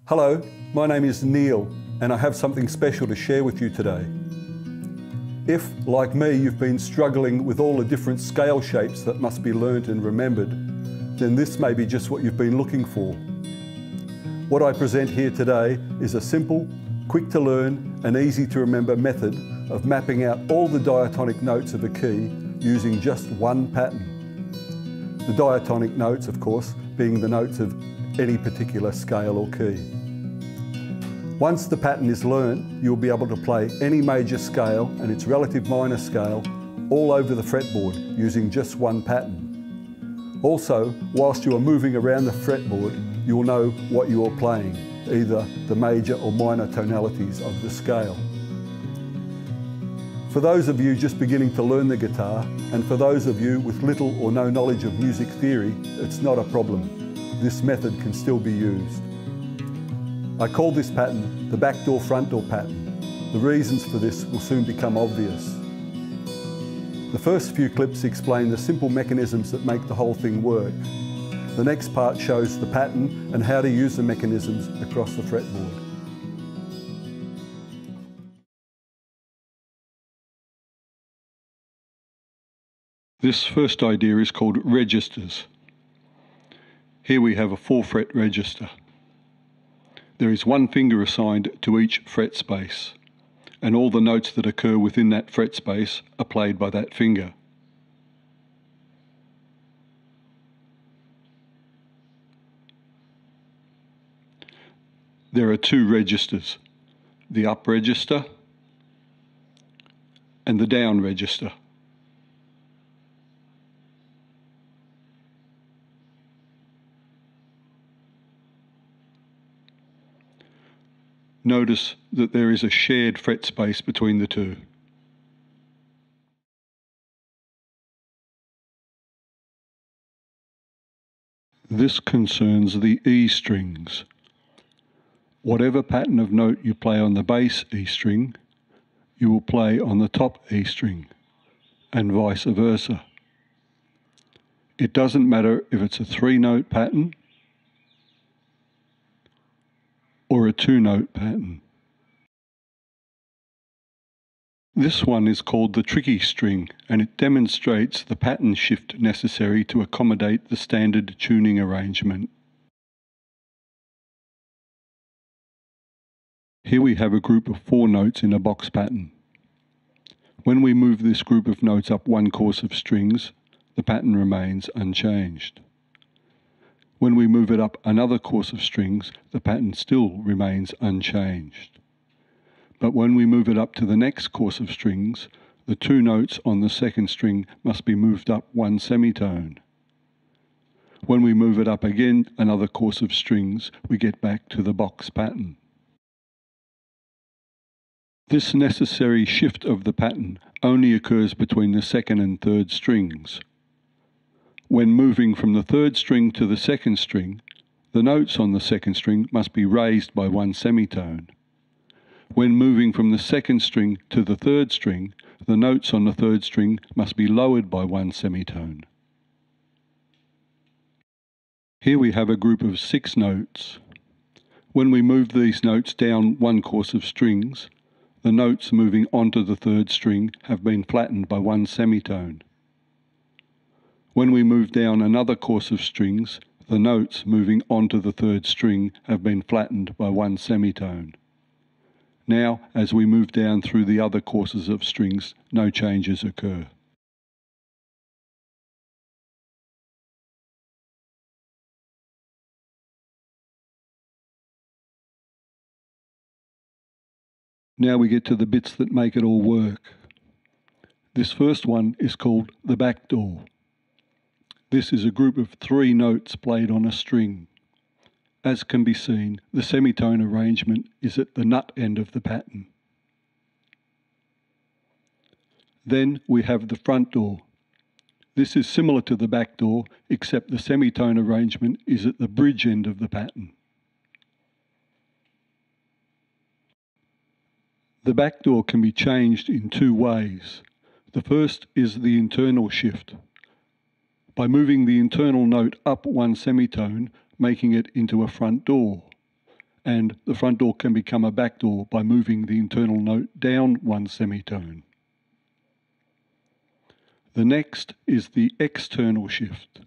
Hello, my name is Neal and I have something special to share with you today. If, like me, you've been struggling with all the different scale shapes that must be learnt and remembered, then this may be just what you've been looking for. What I present here today is a simple, quick to learn and easy to remember method of mapping out all the diatonic notes of a key using just one pattern. The diatonic notes, of course, being the notes of any particular scale or key. Once the pattern is learnt, you'll be able to play any major scale and its relative minor scale all over the fretboard using just one pattern. Also, whilst you are moving around the fretboard, you will know what you are playing, either the major or minor tonalities of the scale. For those of you just beginning to learn the guitar, and for those of you with little or no knowledge of music theory, it's not a problem. This method can still be used. I call this pattern the backdoor front door pattern. The reasons for this will soon become obvious. The first few clips explain the simple mechanisms that make the whole thing work. The next part shows the pattern and how to use the mechanisms across the fretboard. This first idea is called registers. Here we have a 4-fret register. There is one finger assigned to each fret space, and all the notes that occur within that fret space are played by that finger. There are 2 registers, the up register and the down register. Notice that there is a shared fret space between the 2. This concerns the E strings. Whatever pattern of note you play on the bass E string, you will play on the top E string, and vice versa. It doesn't matter if it's a 3-note pattern or a 2-note pattern. This one is called the tricky string, and it demonstrates the pattern shift necessary to accommodate the standard tuning arrangement. Here we have a group of 4 notes in a box pattern. When we move this group of notes up one course of strings, the pattern remains unchanged. When we move it up another course of strings, the pattern still remains unchanged. But when we move it up to the next course of strings, the 2 notes on the second string must be moved up 1 semitone. When we move it up again another course of strings, we get back to the box pattern. This necessary shift of the pattern only occurs between the second and third strings. When moving from the third string to the second string, the notes on the second string must be raised by 1 semitone. When moving from the second string to the third string, the notes on the third string must be lowered by 1 semitone. Here we have a group of 6 notes. When we move these notes down one course of strings, the notes moving onto the third string have been flattened by 1 semitone. When we move down another course of strings, the notes moving onto the third string have been flattened by 1 semitone. Now, as we move down through the other courses of strings, no changes occur. Now we get to the bits that make it all work. This first one is called the backdoor. This is a group of 3 notes played on a string. As can be seen, the semitone arrangement is at the nut end of the pattern. Then we have the front door. This is similar to the back door, except the semitone arrangement is at the bridge end of the pattern. The back door can be changed in 2 ways. The first is the internal shift. By moving the internal note up 1 semitone, making it into a front door, and the front door can become a back door by moving the internal note down one semitone. The next is the external shift.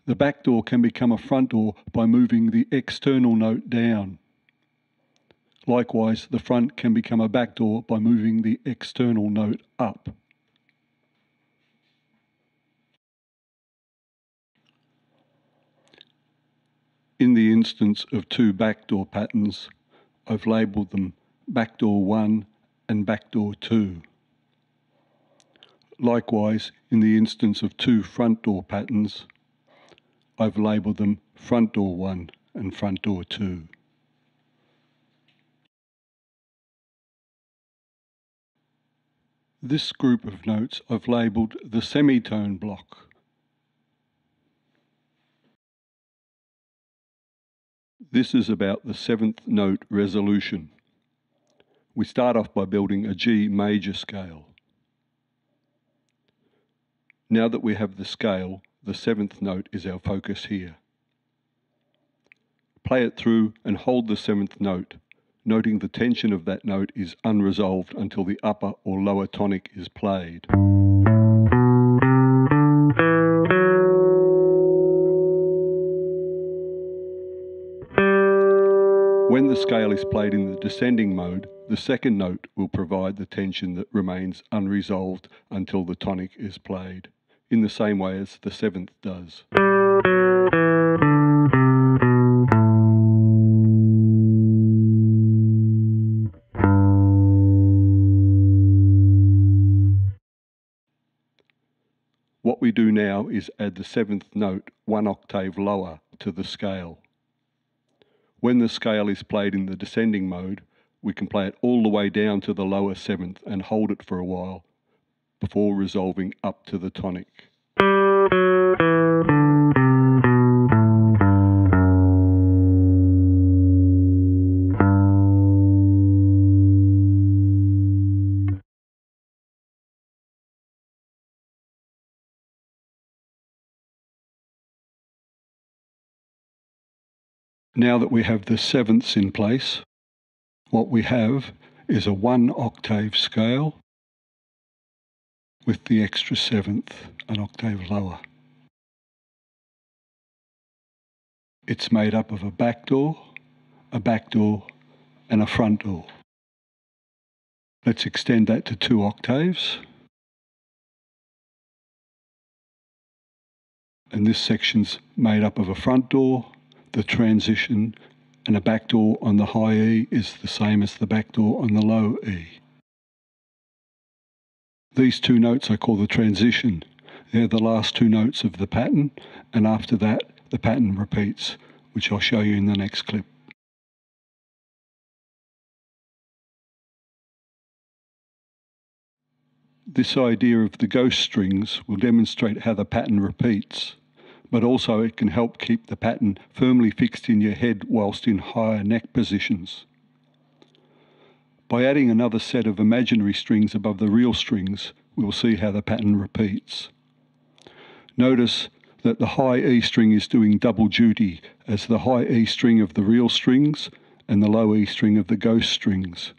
The back door can become a front door by moving the external note down. Likewise, the front can become a back door by moving the external note up. In the instance of two backdoor patterns, I've labelled them backdoor 1 and backdoor 2. Likewise, in the instance of two front door patterns, I've labelled them front door 1 and front door 2. This group of notes I've labelled the semitone block. This is about the 7th note resolution. We start off by building a G major scale. Now that we have the scale, the 7th note is our focus here. Play it through and hold the 7th note, noting the tension of that note is unresolved until the upper or lower tonic is played. When the scale is played in the descending mode, the 2nd note will provide the tension that remains unresolved until the tonic is played, in the same way as the 7th does. What we do now is add the 7th note 1 octave lower to the scale. When the scale is played in the descending mode, we can play it all the way down to the lower 7th and hold it for a while before resolving up to the tonic. Now that we have the 7ths in place, what we have is a 1 octave scale with the extra 7th an octave lower. It's made up of a back door, and a front door. Let's extend that to 2 octaves. And this section's made up of a front door, the transition, and a back door on the high E is the same as the back door on the low E. These two notes I call the transition. They're the last two notes of the pattern, and after that the pattern repeats, which I'll show you in the next clip. This idea of the ghost strings will demonstrate how the pattern repeats, but also it can help keep the pattern firmly fixed in your head whilst in higher neck positions. By adding another set of imaginary strings above the real strings, we'll see how the pattern repeats. Notice that the high E string is doing double duty as the high E string of the real strings and the low E string of the ghost strings.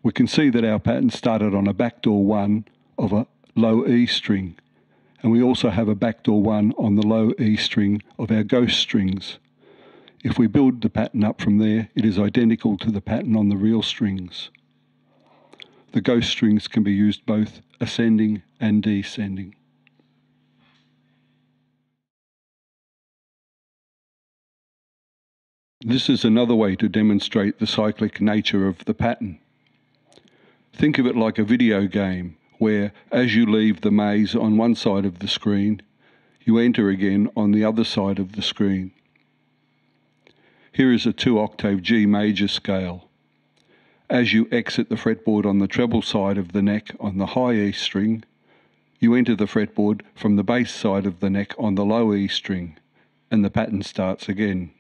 We can see that our pattern started on a backdoor 1 of a low E string, and we also have a backdoor 1 on the low E string of our ghost strings. If we build the pattern up from there, it is identical to the pattern on the real strings. The ghost strings can be used both ascending and descending. This is another way to demonstrate the cyclic nature of the pattern. Think of it like a video game, where as you leave the maze on one side of the screen, you enter again on the other side of the screen. Here is a 2 octave G major scale. As you exit the fretboard on the treble side of the neck on the high E string, you enter the fretboard from the bass side of the neck on the low E string, and the pattern starts again.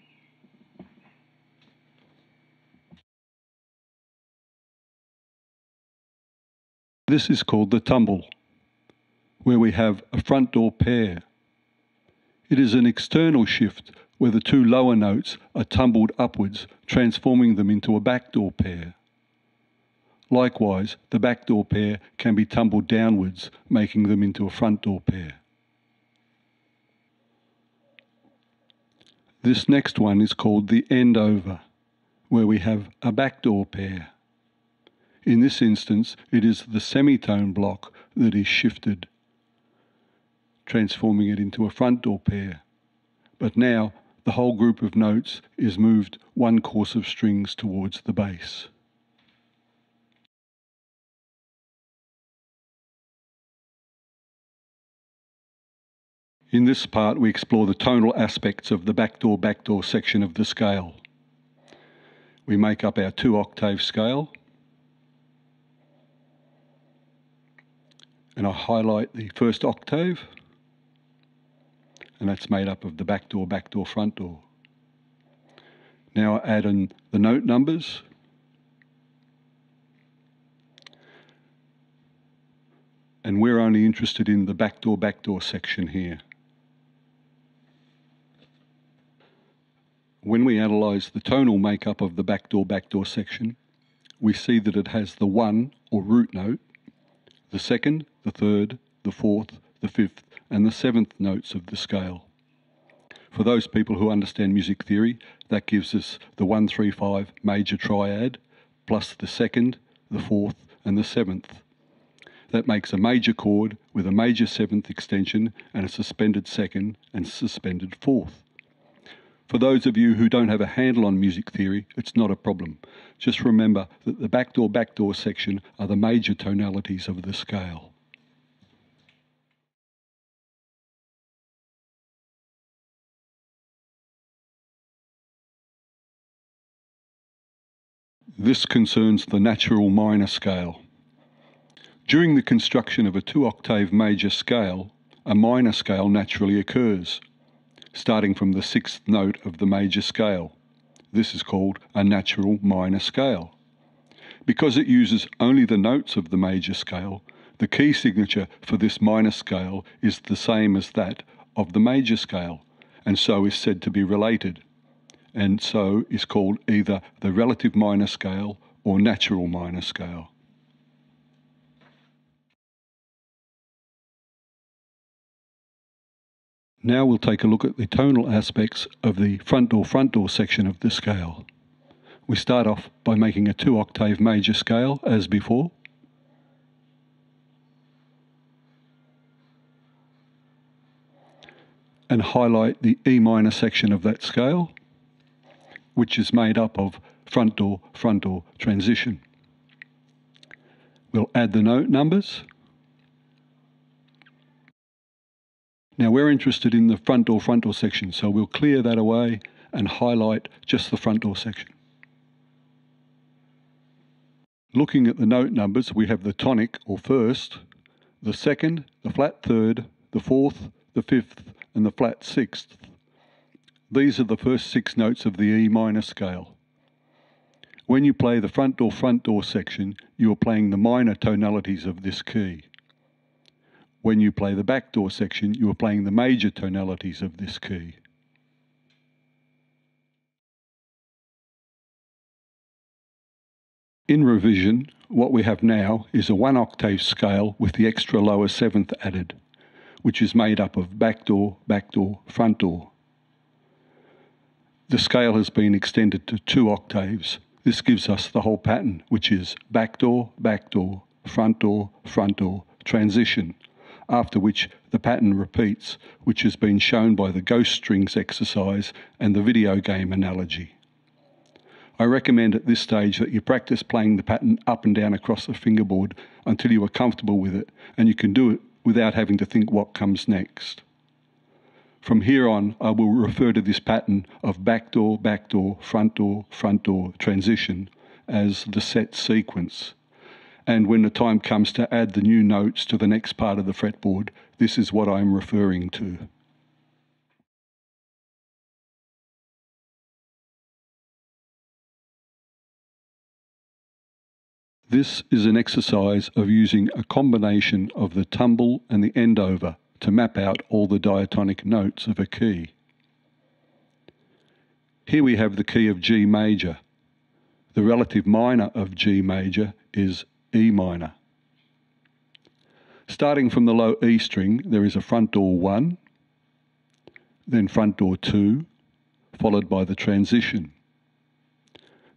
This is called the tumble, where we have a front door pair. It is an external shift where the two lower notes are tumbled upwards, transforming them into a backdoor pair. Likewise, the backdoor pair can be tumbled downwards, making them into a front door pair. This next one is called the end over, where we have a backdoor pair. In this instance, it is the semitone block that is shifted, transforming it into a front door pair. But now the whole group of notes is moved one course of strings towards the bass. In this part, we explore the tonal aspects of the backdoor section of the scale. We make up our 2-octave scale, and I highlight the first octave, and that's made up of the backdoor, front door. Now I add in the note numbers, and we're only interested in the backdoor section here. When we analyse the tonal makeup of the backdoor section, we see that it has the 1 or root note, the 2nd, the 3rd, the 4th, the 5th, and the 7th notes of the scale. For those people who understand music theory, that gives us the 1-3-5 major triad, plus the 2nd, the 4th, and the 7th. That makes a major chord with a major 7th extension and a suspended 2nd and suspended 4th. For those of you who don't have a handle on music theory, it's not a problem. Just remember that the backdoor section are the major tonalities of the scale. This concerns the natural minor scale. During the construction of a 2-octave major scale, a minor scale naturally occurs, starting from the 6th note of the major scale. This is called a natural minor scale. Because it uses only the notes of the major scale, the key signature for this minor scale is the same as that of the major scale, and so is said to be related, and so is called either the relative minor scale or natural minor scale. Now we'll take a look at the tonal aspects of the front door section of the scale. We start off by making a 2-octave major scale as before. And highlight the E minor section of that scale, which is made up of front door transition. We'll add the note numbers. Now we're interested in the front door section, so we'll clear that away and highlight just the front door section. Looking at the note numbers, we have the tonic or first, the 2nd, the flat 3rd, the 4th, the 5th, and the flat 6th. These are the first 6 notes of the E minor scale. When you play the front door section, you are playing the minor tonalities of this key. When you play the backdoor section, you are playing the major tonalities of this key. In revision, what we have now is a 1-octave scale with the extra lower 7th added, which is made up of backdoor, front door. The scale has been extended to 2 octaves. This gives us the whole pattern, which is backdoor, front door, transition, after which the pattern repeats, which has been shown by the ghost strings exercise and the video game analogy. I recommend at this stage that you practice playing the pattern up and down across the fingerboard until you are comfortable with it, and you can do it without having to think what comes next. From here on, I will refer to this pattern of backdoor, front door transition as the set sequence. And when the time comes to add the new notes to the next part of the fretboard, this is what I'm referring to. This is an exercise of using a combination of the tumble and the end over to map out all the diatonic notes of a key. Here we have the key of G major. The relative minor of G major is E minor. Starting from the low E string, there is a front door 1, then front door 2, followed by the transition.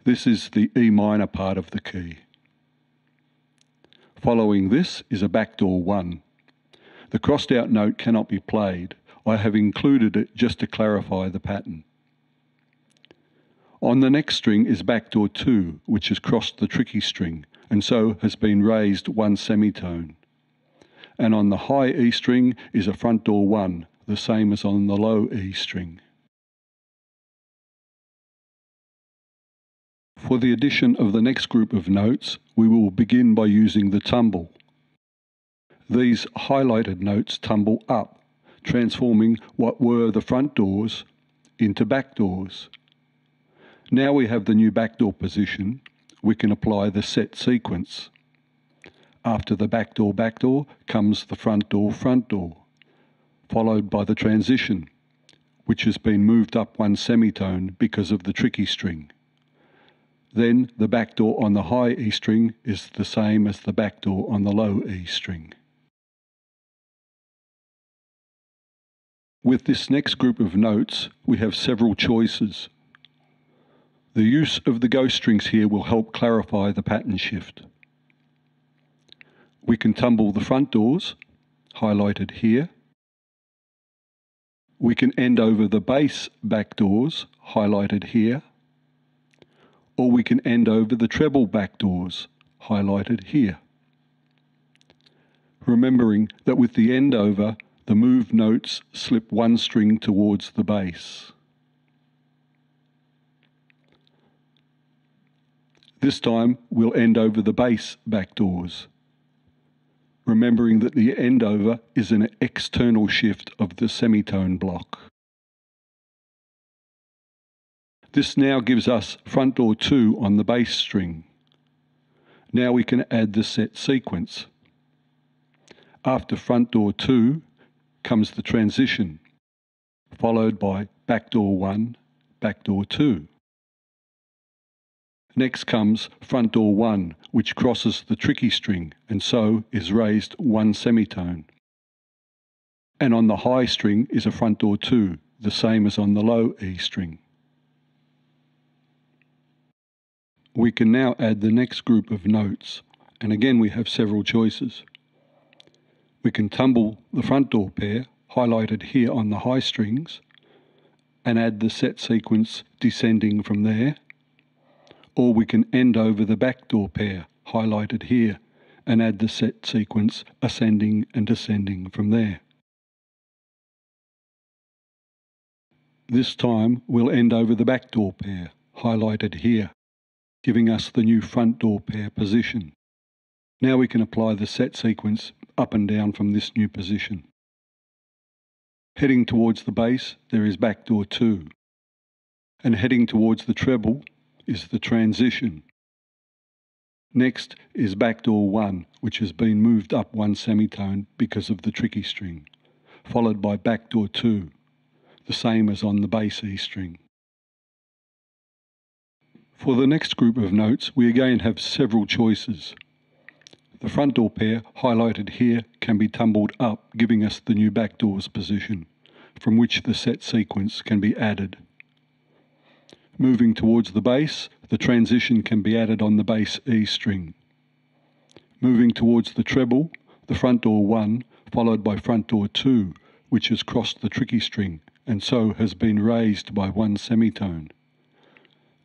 This is the E minor part of the key. Following this is a backdoor 1. The crossed out note cannot be played. I have included it just to clarify the pattern. On the next string is backdoor 2, which has crossed the tricky string and so has been raised 1 semitone. And on the high E string is a front door 1, the same as on the low E string. For the addition of the next group of notes, we will begin by using the tumble. These highlighted notes tumble up, transforming what were the front doors into back doors. Now we have the new backdoor position, we can apply the set sequence. After the backdoor comes the front door, followed by the transition, which has been moved up 1 semitone because of the tricky string. Then the backdoor on the high E string is the same as the backdoor on the low E string. With this next group of notes, we have several choices. The use of the ghost strings here will help clarify the pattern shift. We can tumble the front doors, highlighted here. We can end over the bass back doors, highlighted here. Or we can end over the treble back doors, highlighted here. Remembering that with the end over, the moved notes slip 1 string towards the bass. This time we'll end over the bass back doors, remembering that the end over is an external shift of the semitone block. This now gives us front door 2 on the bass string. Now we can add the set sequence. After front door 2 comes the transition, followed by backdoor 1, backdoor 2. Next comes front door 1, which crosses the tricky string and so is raised 1 semitone. And on the high string is a front door 2, the same as on the low E string. We can now add the next group of notes, and again we have several choices. We can tumble the front door pair, highlighted here on the high strings, and add the set sequence descending from there. Or we can end over the backdoor pair, highlighted here, and add the set sequence ascending and descending from there. This time we'll end over the backdoor pair, highlighted here, giving us the new front door pair position. Now we can apply the set sequence up and down from this new position. Heading towards the bass, there is backdoor 2, and heading towards the treble is the transition. Next is backdoor 1, which has been moved up 1 semitone because of the tricky string, followed by backdoor 2, the same as on the bass E string. For the next group of notes, we again have several choices. The front door pair, highlighted here, can be tumbled up, giving us the new backdoors position, from which the set sequence can be added. Moving towards the bass, the transition can be added on the bass E string. Moving towards the treble, the front door 1, followed by front door 2, which has crossed the tricky string, and so has been raised by 1 semitone.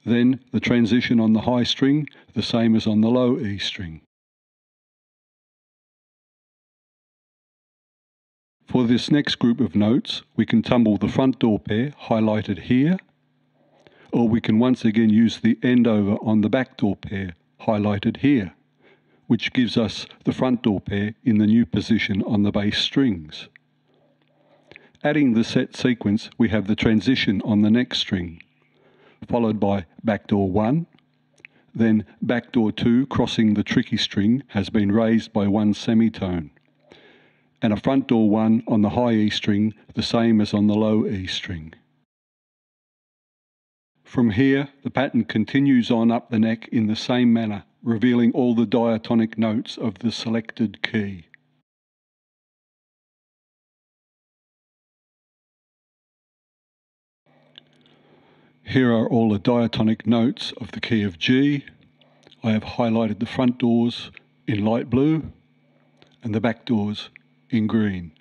Then the transition on the high string, the same as on the low E string. For this next group of notes, we can tumble the front door pair, highlighted here, or we can once again use the end over on the back door pair, highlighted here, which gives us the front door pair in the new position on the bass strings. Adding the set sequence, we have the transition on the next string, followed by backdoor 1, then backdoor 2 crossing the tricky string has been raised by 1 semitone, and a front door 1 on the high E string, the same as on the low E string. From here, the pattern continues on up the neck in the same manner, revealing all the diatonic notes of the selected key. Here are all the diatonic notes of the key of G. I have highlighted the front doors in light blue and the back doors in green.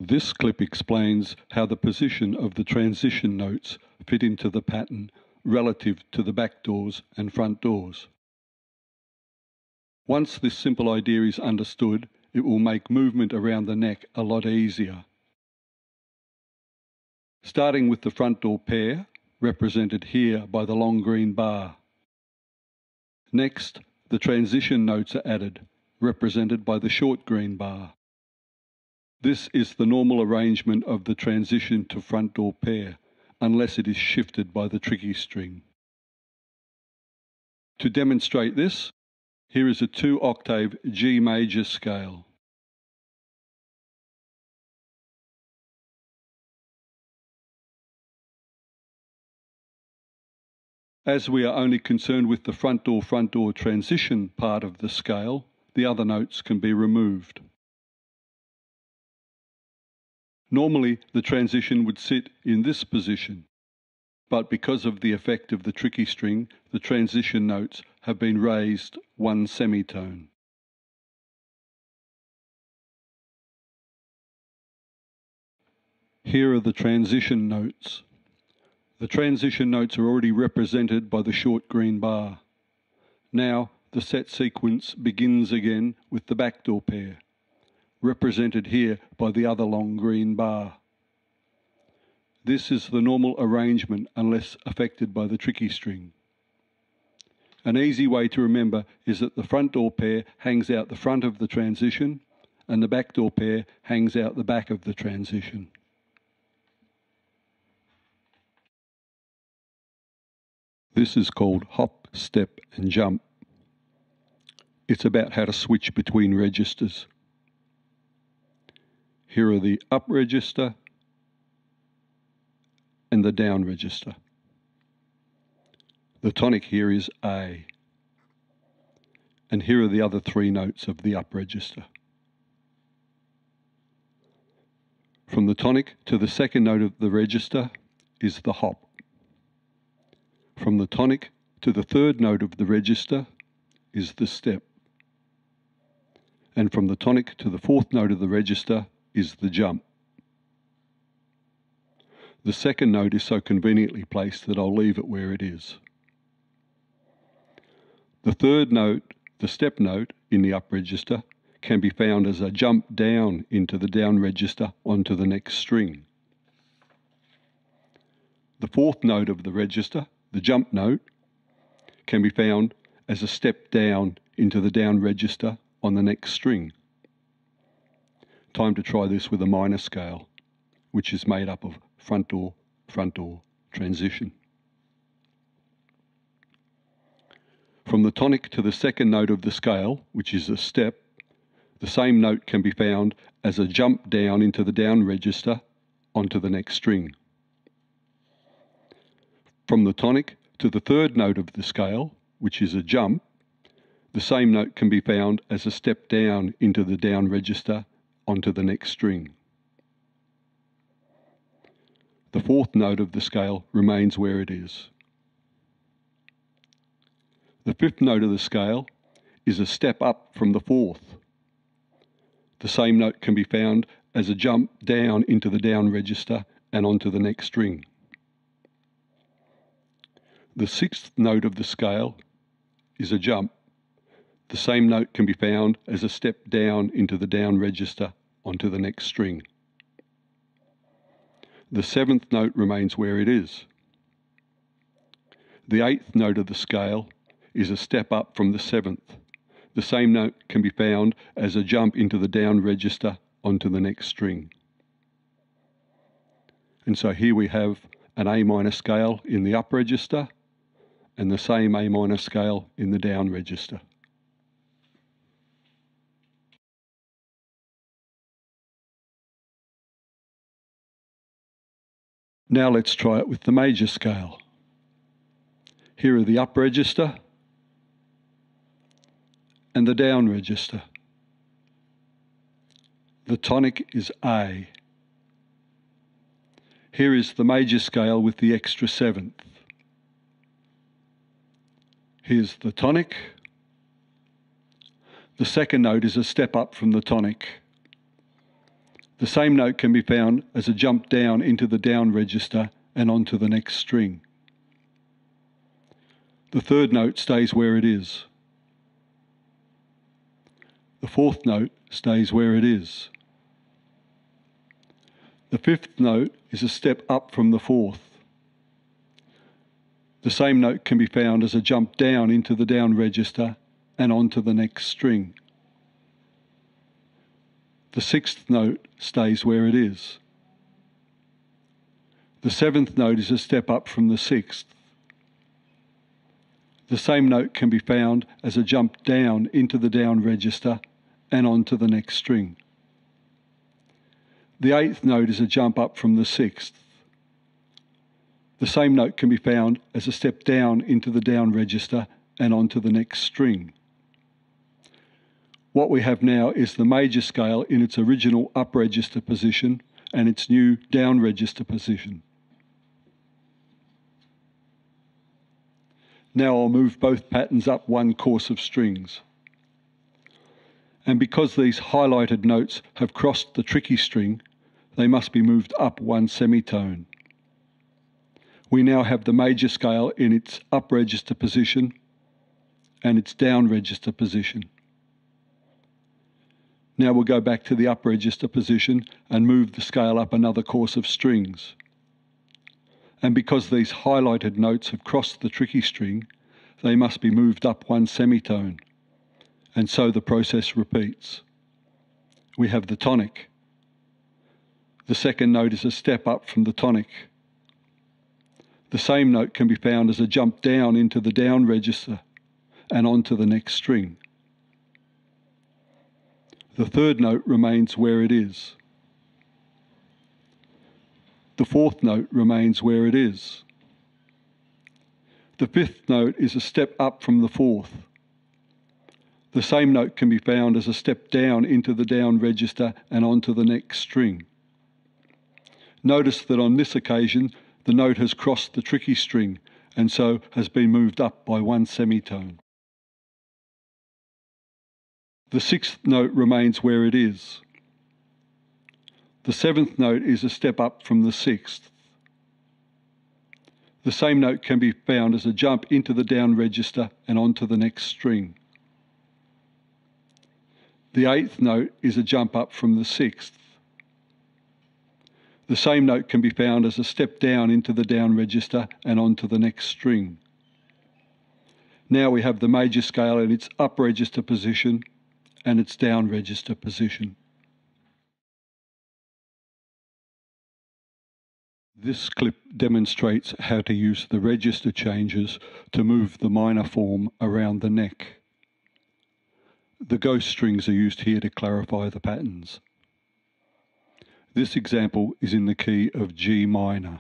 This clip explains how the position of the transition notes fit into the pattern relative to the back doors and front doors. Once this simple idea is understood, it will make movement around the neck a lot easier. Starting with the front door pair, represented here by the long green bar. Next, the transition notes are added, represented by the short green bar. This is the normal arrangement of the transition to front door pair, unless it is shifted by the tricky string. To demonstrate this, here is a 2-octave G major scale. As we are only concerned with the front door transition part of the scale, the other notes can be removed. Normally, the transition would sit in this position, but because of the effect of the tricky string, the transition notes have been raised 1 semitone. Here are the transition notes. The transition notes are already represented by the short green bar. Now, the set sequence begins again with the backdoor pair, represented here by the other long green bar. This is the normal arrangement unless affected by the tricky string. An easy way to remember is that the front door pair hangs out the front of the transition and the back door pair hangs out the back of the transition. This is called hop, step and jump. It's about how to switch between registers. Here are the up register and the down register. The tonic here is A. And here are the other 3 notes of the up register. From the tonic to the second note of the register is the hop. From the tonic to the third note of the register is the step. And from the tonic to the fourth note of the register is the jump. The second note is so conveniently placed that I'll leave it where it is. The third note, the step note in the up register, can be found as a jump down into the down register onto the next string. The fourth note of the register, the jump note, can be found as a step down into the down register on the next string. Time to try this with a minor scale, which is made up of front door frontal transition. From the tonic to the second note of the scale, which is a step, the same note can be found as a jump down into the down register onto the next string. From the tonic to the third note of the scale, which is a jump, the same note can be found as a step down into the down register onto the next string. The fourth note of the scale remains where it is. The fifth note of the scale is a step up from the fourth. The same note can be found as a jump down into the down register and onto the next string. The sixth note of the scale is a jump. The same note can be found as a step down into the down register onto the next string. The seventh note remains where it is. The eighth note of the scale is a step up from the seventh. The same note can be found as a jump into the down register onto the next string. And so here we have an A minor scale in the up register and the same A minor scale in the down register. Now let's try it with the major scale. Here are the up register and the down register. The tonic is A. Here is the major scale with the extra seventh. Here's the tonic. The second note is a step up from the tonic. The same note can be found as a jump down into the down register and onto the next string. The third note stays where it is. The fourth note stays where it is. The fifth note is a step up from the fourth. The same note can be found as a jump down into the down register and onto the next string. The sixth note stays where it is. The seventh note is a step up from the sixth. The same note can be found as a jump down into the down register and onto the next string. The eighth note is a jump up from the sixth. The same note can be found as a step down into the down register and onto the next string. What we have now is the major scale in its original up register position and its new down register position. Now I'll move both patterns up one course of strings. And because these highlighted notes have crossed the tricky string, they must be moved up one semitone. We now have the major scale in its up register position and its down register position. Now we'll go back to the up register position and move the scale up another course of strings. And because these highlighted notes have crossed the tricky string, they must be moved up one semitone. And so the process repeats. We have the tonic. The second note is a step up from the tonic. The same note can be found as a jump down into the down register and onto the next string. The third note remains where it is. The fourth note remains where it is. The fifth note is a step up from the fourth. The same note can be found as a step down into the down register and onto the next string. Notice that on this occasion, the note has crossed the tricky string and so has been moved up by one semitone. The sixth note remains where it is. The seventh note is a step up from the sixth. The same note can be found as a jump into the down register and onto the next string. The eighth note is a jump up from the sixth. The same note can be found as a step down into the down register and onto the next string. Now we have the major scale in its up register position and its down register position. This clip demonstrates how to use the register changes to move the minor form around the neck. The ghost strings are used here to clarify the patterns. This example is in the key of G minor.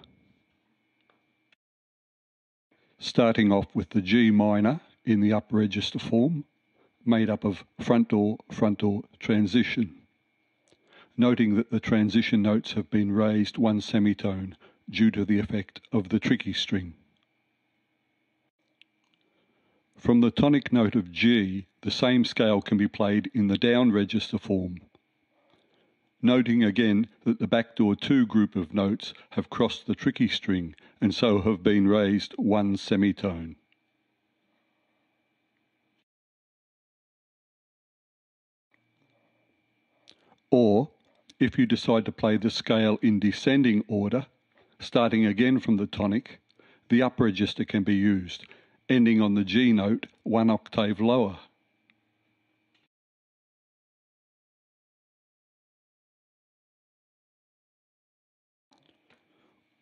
Starting off with the G minor in the up register form, made up of front door transition. Noting that the transition notes have been raised one semitone due to the effect of the tricky string. From the tonic note of G, the same scale can be played in the down register form. Noting again that the backdoor 2 group of notes have crossed the tricky string and so have been raised one semitone. Or, if you decide to play the scale in descending order, starting again from the tonic, the up register can be used, ending on the G note 1 octave lower.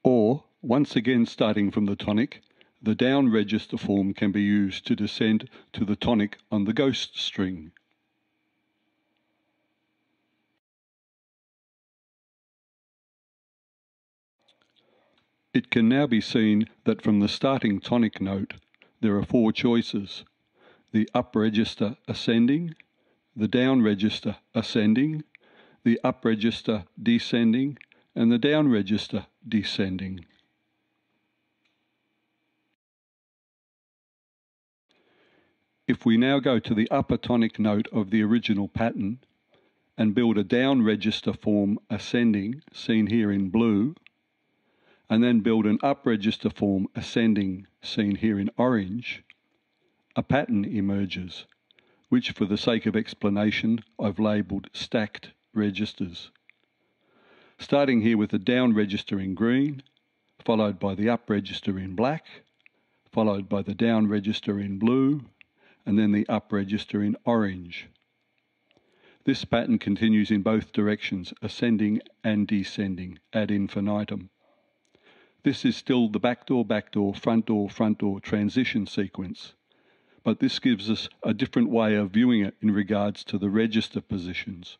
Or, once again starting from the tonic, the down register form can be used to descend to the tonic on the ghost string. It can now be seen that from the starting tonic note, there are 4 choices: the up register ascending, the down register ascending, the up register descending, and the down register descending. If we now go to the upper tonic note of the original pattern and build a down register form ascending, seen here in blue, and then build an up register form ascending, seen here in orange, a pattern emerges, which for the sake of explanation I've labelled stacked registers. Starting here with the down register in green, followed by the up register in black, followed by the down register in blue, and then the up register in orange. This pattern continues in both directions, ascending and descending, ad infinitum. This is still the backdoor, front door transition sequence, but this gives us a different way of viewing it in regards to the register positions.